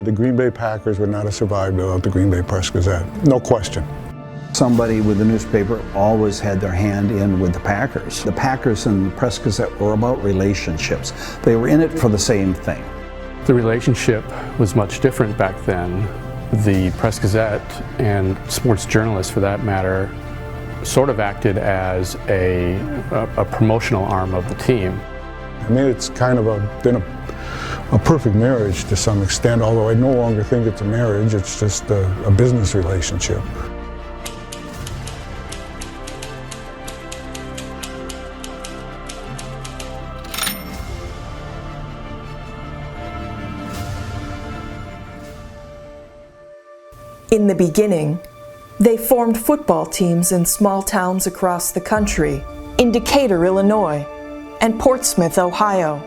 The Green Bay Packers would not have survived without the Green Bay Press-Gazette, no question. Somebody with the newspaper always had their hand in with the Packers. The Packers and the Press-Gazette were about relationships. They were in it for the same thing. The relationship was much different back then. The Press-Gazette and sports journalists, for that matter, sort of acted as a promotional arm of the team. I mean, it's kind of been a perfect marriage to some extent, although I no longer think it's a marriage, it's just a business relationship. In the beginning, they formed football teams in small towns across the country, in Decatur, Illinois, and Portsmouth, Ohio,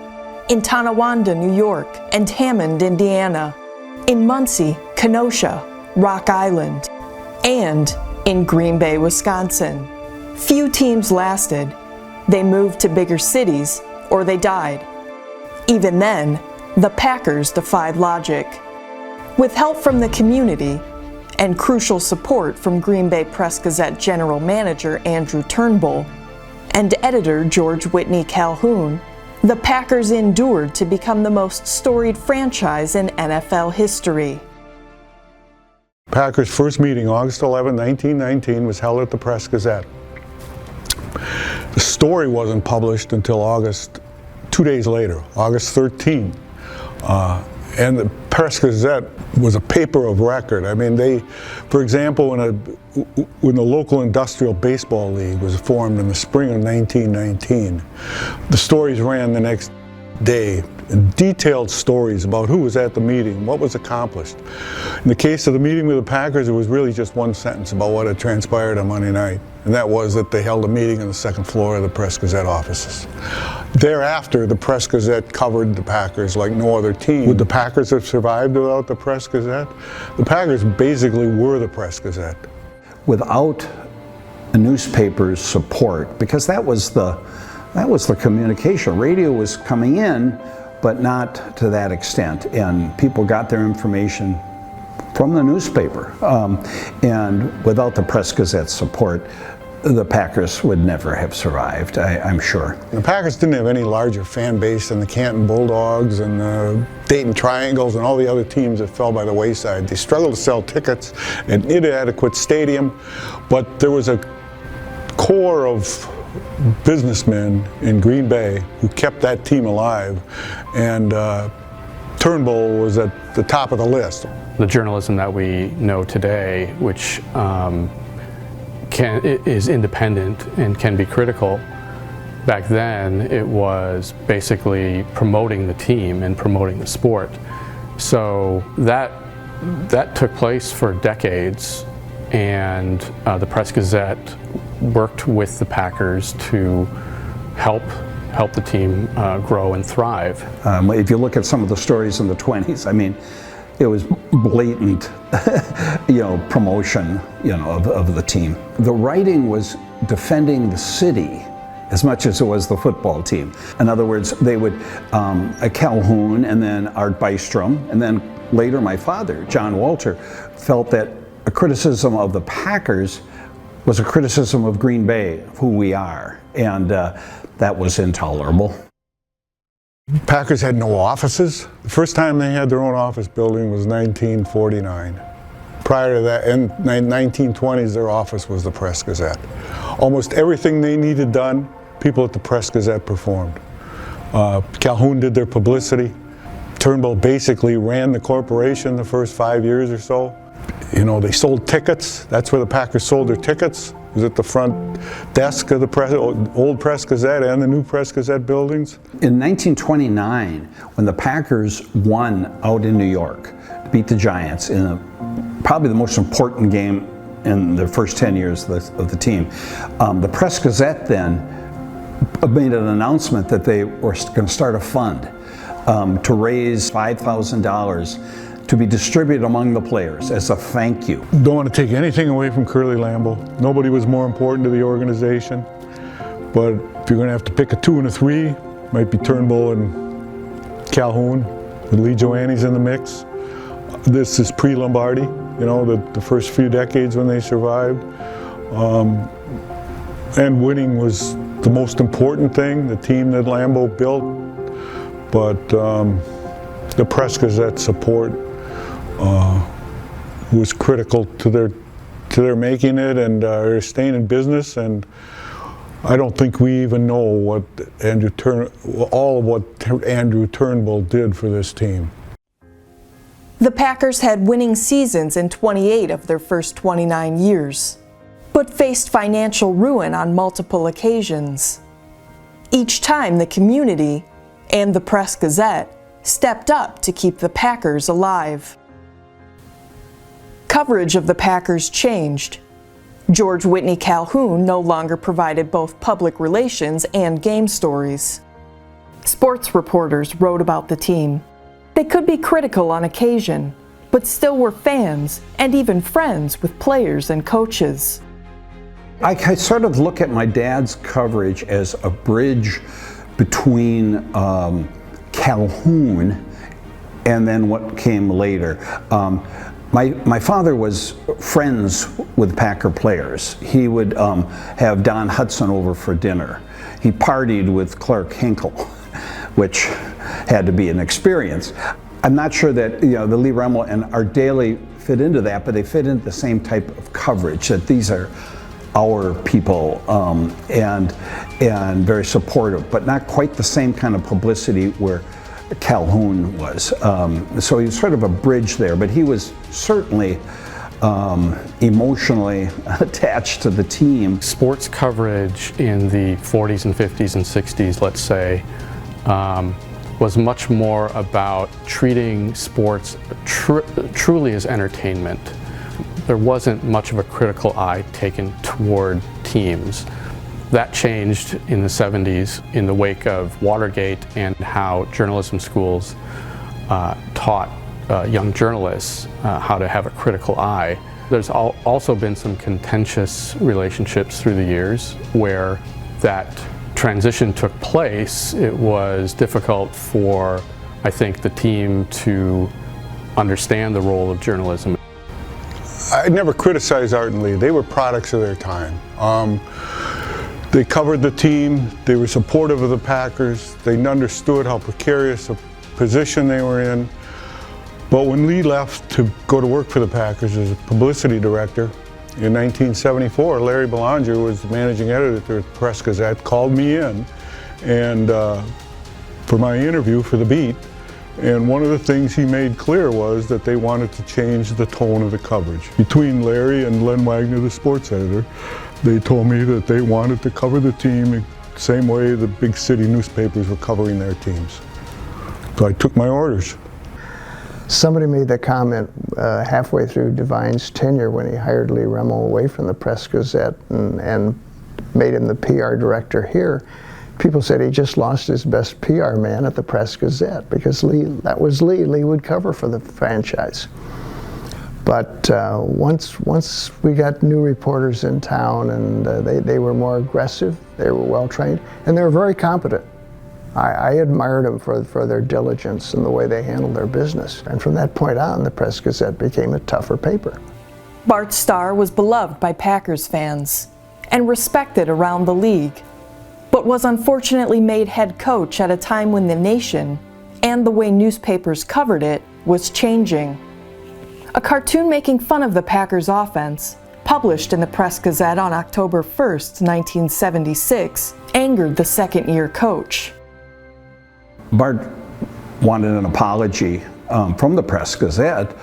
in Tonawanda, New York, and Hammond, Indiana, in Muncie, Kenosha, Rock Island, and in Green Bay, Wisconsin. Few teams lasted. They moved to bigger cities, or they died. Even then, the Packers defied logic. With help from the community, and crucial support from Green Bay Press-Gazette General Manager Andrew Turnbull and editor George Whitney Calhoun, the Packers endured to become the most storied franchise in NFL history. Packers' first meeting, August 11, 1919, was held at the Press-Gazette. The story wasn't published until August, 2 days later, August 13. And the Press-Gazette was a paper of record. I mean, for example, when the local industrial baseball league was formed in the spring of 1919, the stories ran the next day, detailed stories about who was at the meeting, what was accomplished. In the case of the meeting with the Packers, it was really just one sentence about what had transpired on Monday night, and that was that they held a meeting on the second floor of the Press-Gazette offices. Thereafter, the Press-Gazette covered the Packers like no other team. Would the Packers have survived without the Press-Gazette? The Packers basically were the Press-Gazette. Without a newspaper's support, because that was the communication. Radio was coming in, but not to that extent, and people got their information from the newspaper. And without the Press-Gazette's support, the Packers would never have survived, I'm sure. The Packers didn't have any larger fan base than the Canton Bulldogs and the Dayton Triangles and all the other teams that fell by the wayside. They struggled to sell tickets, an inadequate stadium, but there was a core of businessmen in Green Bay who kept that team alive, and Turnbull was at the top of the list. The journalism that we know today, which is independent and can be critical, back then it was basically promoting the team and promoting the sport. So that took place for decades, and the Press-Gazette worked with the Packers to help the team grow and thrive. If you look at some of the stories in the 20s, I mean, it was blatant, promotion, of the team. The writing was defending the city as much as it was the football team. In other words, they would, Calhoun and then Art Bystrom, and then later my father, John Walter, felt that a criticism of the Packers was a criticism of Green Bay, of who we are, and that was intolerable. Packers had no offices. The first time they had their own office building was 1949. Prior to that, in the 1920s, their office was the Press-Gazette. Almost everything they needed done, people at the Press-Gazette performed. Calhoun did their publicity. Turnbull basically ran the corporation the first 5 years or so. They sold tickets. That's where the Packers sold their tickets. It was at the front desk of the old Press-Gazette and the new Press-Gazette buildings. In 1929, when the Packers won out in New York, beat the Giants in probably the most important game in the first 10 years of the team, the Press-Gazette then made an announcement that they were going to start a fund to raise $5,000 to be distributed among the players as a thank you. Don't want to take anything away from Curly Lambeau. Nobody was more important to the organization. But if you're going to have to pick a 2 and a 3, might be Turnbull and Calhoun, with Lee Joannes in the mix. This is pre-Lombardi, you know, the first few decades when they survived. And winning was the most important thing, the team that Lambeau built. But the Press-Gazette support was critical to their making it and their staying in business. And I don't think we even know what all of what Andrew Turnbull did for this team. The Packers had winning seasons in 28 of their first 29 years, but faced financial ruin on multiple occasions. Each time the community and the Press-Gazette stepped up to keep the Packers alive. Coverage of the Packers changed. George Whitney Calhoun no longer provided both public relations and game stories. Sports reporters wrote about the team. They could be critical on occasion, but still were fans and even friends with players and coaches. I sort of look at my dad's coverage as a bridge between Calhoun and then what came later. My father was friends with Packer players. He would have Don Hudson over for dinner. He partied with Clark Hinkle, which had to be an experience. I'm not sure that the Lee Remmel and Art Daly fit into that, but they fit into the same type of coverage, that these are our people and very supportive, but not quite the same kind of publicity where Calhoun was. So he was sort of a bridge there, but he was certainly emotionally attached to the team. Sports coverage in the 40s and 50s and 60s, let's say, was much more about treating sports truly as entertainment. There wasn't much of a critical eye taken toward teams. That changed in the 70s in the wake of Watergate and how journalism schools taught young journalists how to have a critical eye. There's also been some contentious relationships through the years where that transition took place. It was difficult for, I think, the team to understand the role of journalism. I never criticized Art and Lee. They were products of their time. They covered the team, they were supportive of the Packers, they understood how precarious a position they were in. But when Lee left to go to work for the Packers as a publicity director in 1974, Larry Belanger was the managing editor of the Press-Gazette, called me in and for my interview for the beat. And one of the things he made clear was that they wanted to change the tone of the coverage. Between Larry and Len Wagner, the sports editor, they told me that they wanted to cover the team the same way the big city newspapers were covering their teams. So I took my orders. Somebody made the comment halfway through Devine's tenure when he hired Lee Remmel away from the Press-Gazette and made him the PR director here. People said he just lost his best PR man at the Press-Gazette because that was Lee. Lee would cover for the franchise. But once we got new reporters in town and they were more aggressive, they were well trained, and they were very competent. I admired them for their diligence and the way they handled their business. And from that point on, the Press-Gazette became a tougher paper. Bart Starr was beloved by Packers fans and respected around the league, but was unfortunately made head coach at a time when the nation and the way newspapers covered it was changing. A cartoon making fun of the Packers' offense, published in the Press-Gazette on October 1st, 1976, angered the second-year coach. Bart wanted an apology from the Press-Gazette,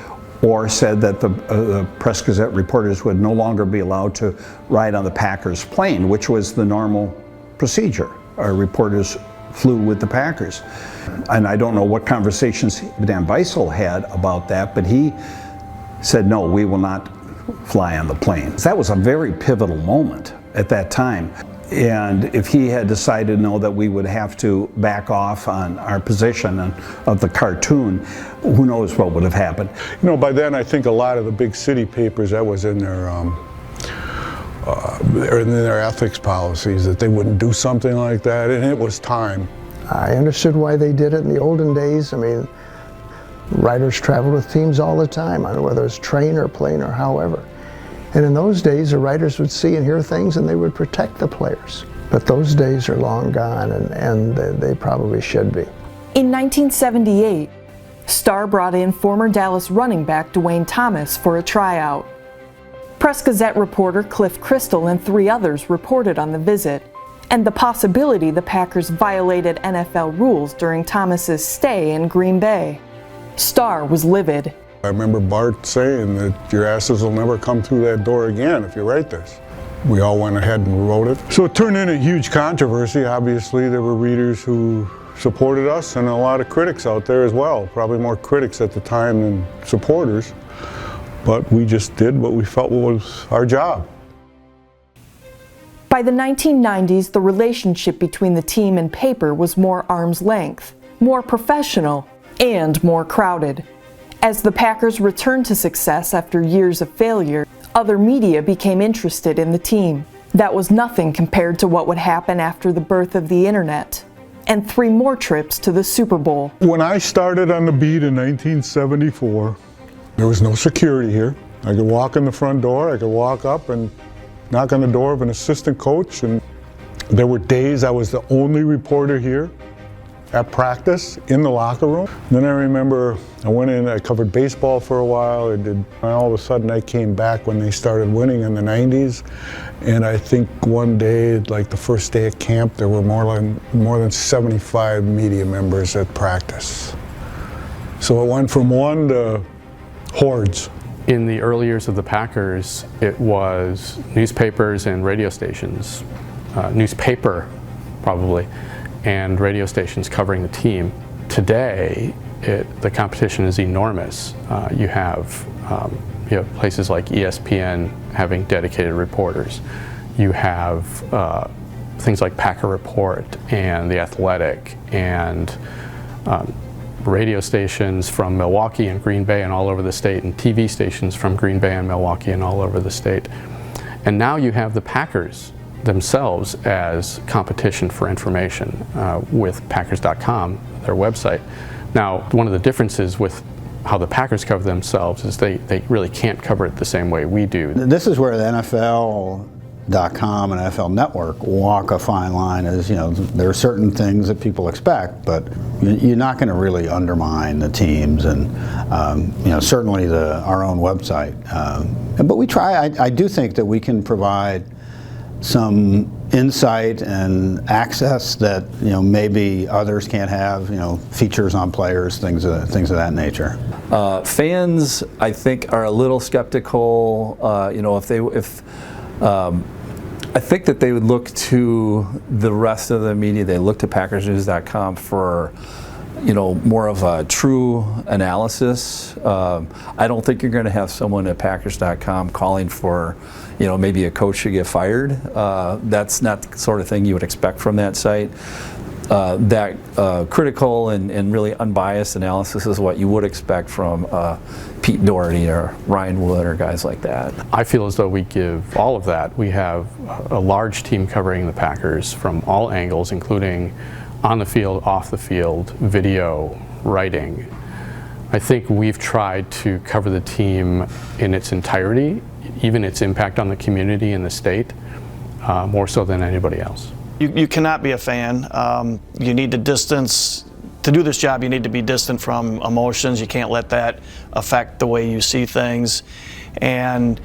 or said that the Press-Gazette reporters would no longer be allowed to ride on the Packers plane, which was the normal procedure. Our reporters flew with the Packers. And I don't know what conversations Dan Beisel had about that, but he said, no, we will not fly on the planes. That was a very pivotal moment at that time. And if he had decided, no, that we would have to back off on our position of the cartoon, who knows what would have happened. You know, by then I think a lot of the big city papers, that was in their ethics policies, that they wouldn't do something like that, and it was time. I understood why they did it in the olden days. I mean, Writers traveled with teams all the time, on whether it's train or plane or however. And in those days, the writers would see and hear things and they would protect the players. But those days are long gone, and they probably should be. In 1978, Star brought in former Dallas running back Dwayne Thomas for a tryout. Press-Gazette reporter Cliff Crystal and 3 others reported on the visit and the possibility the Packers violated NFL rules during Thomas's stay in Green Bay. Star was livid. I remember Bart saying that your asses will never come through that door again if you write this. We all went ahead and wrote it. So it turned into a huge controversy. Obviously, there were readers who supported us and a lot of critics out there as well. Probably more critics at the time than supporters. But we just did what we felt was our job. By the 1990s, the relationship between the team and paper was more arm's length, more professional, and more crowded. As the Packers returned to success after years of failure, other media became interested in the team. That was nothing compared to what would happen after the birth of the internet and 3 more trips to the Super Bowl. When I started on the beat in 1974, there was no security here. I could walk in the front door, I could walk up and knock on the door of an assistant coach, and there were days I was the only reporter here at practice in the locker room. Then I remember I went in, I covered baseball for a while, and all of a sudden I came back when they started winning in the 90s, and I think one day, like the first day at camp, there were more than 75 media members at practice. So it went from 1 to hordes. In the early years of the Packers, it was newspapers and radio stations, newspaper probably, and radio stations covering the team. Today, the competition is enormous. You have places like ESPN having dedicated reporters. You have things like Packer Report and The Athletic, and radio stations from Milwaukee and Green Bay and all over the state, and TV stations from Green Bay and Milwaukee and all over the state. And now you have the Packers themselves as competition for information with Packers.com, their website. Now, one of the differences with how the Packers cover themselves is they really can't cover it the same way we do. This is where the NFL.com and NFL Network walk a fine line. As you know, there are certain things that people expect, but you're not going to really undermine the teams, and certainly our own website. But we try. I do think that we can provide some insight and access that maybe others can't have. Features on players, things of that nature. Fans, I think, are a little skeptical. I think that they would look to the rest of the media. They look to PackersNews.com for more of a true analysis. I don't think you're going to have someone at Packers.com calling for, maybe a coach should get fired. That's not the sort of thing you would expect from that site. That critical and really unbiased analysis is what you would expect from Pete Doherty or Ryan Wood or guys like that. I feel as though we give all of that. We have a large team covering the Packers from all angles, including on the field, off the field, video, writing. I think we've tried to cover the team in its entirety, even its impact on the community and the state, more so than anybody else. You cannot be a fan. You need to distance. To do this job, you need to be distant from emotions. You can't let that affect the way you see things. And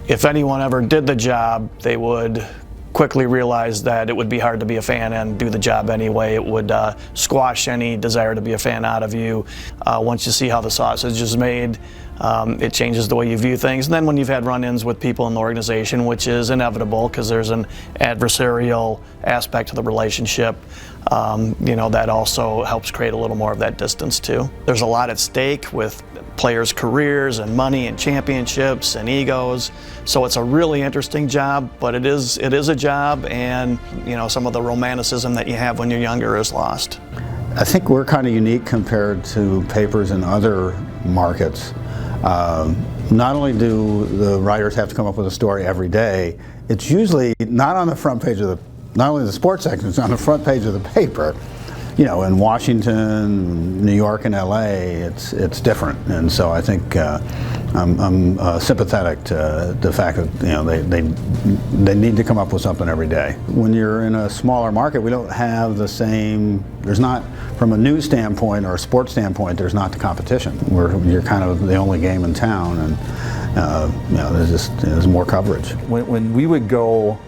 if anyone ever did the job, they would quickly realize that it would be hard to be a fan and do the job anyway. It would squash any desire to be a fan out of you. Once you see how the sausage is made, it changes the way you view things. And then when you've had run-ins with people in the organization, which is inevitable because there's an adversarial aspect to the relationship, that also helps create a little more of that distance too. There's a lot at stake with players' careers and money and championships and egos. So it's a really interesting job, but it is a job, and some of the romanticism that you have when you're younger is lost. I think we're kind of unique compared to papers in other markets. Not only do the writers have to come up with a story every day, it's usually not on the front page of not only the sports section, it's on the front page of the paper. in Washington, New York, and LA, it's different. And so I think I'm sympathetic to the fact that they need to come up with something every day. When you're in a smaller market, we don't have the same. There's not, from a news standpoint or a sports standpoint, there's not the competition. You're kind of the only game in town, and there's more coverage. When we would go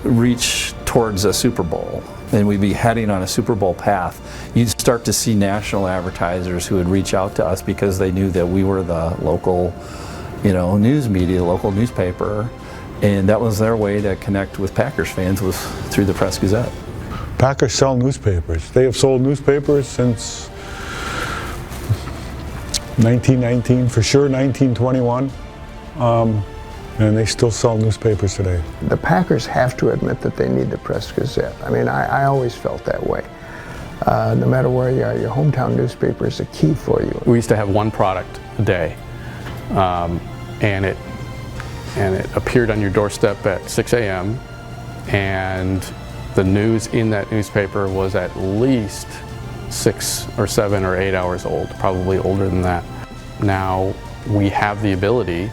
reach towards a Super Bowl, and we'd be heading on a Super Bowl path, you'd start to see national advertisers who would reach out to us because they knew that we were the local, news media, local newspaper, and that was their way to connect with Packers fans, was through the Press-Gazette. Packers sell newspapers. They have sold newspapers since 1919, for sure 1921, and they still sell newspapers today. The Packers have to admit that they need the Press-Gazette. I mean, I always felt that way. No matter where you are, your hometown newspaper is a key for you. We used to have one product a day, and it appeared on your doorstep at 6 a.m. and the news in that newspaper was at least 6 or 7 or 8 hours old, probably older than that. Now we have the ability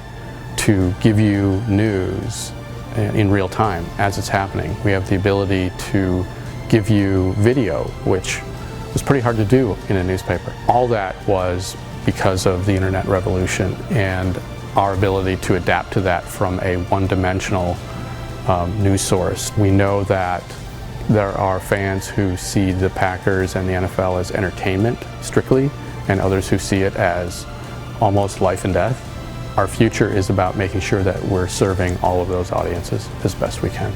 to give you news in real time as it's happening. We have the ability to give you video, which was pretty hard to do in a newspaper. All that was because of the internet revolution and our ability to adapt to that from a one-dimensional news source. We know that there are fans who see the Packers and the NFL as entertainment strictly, and others who see it as almost life and death. Our future is about making sure that we're serving all of those audiences as best we can.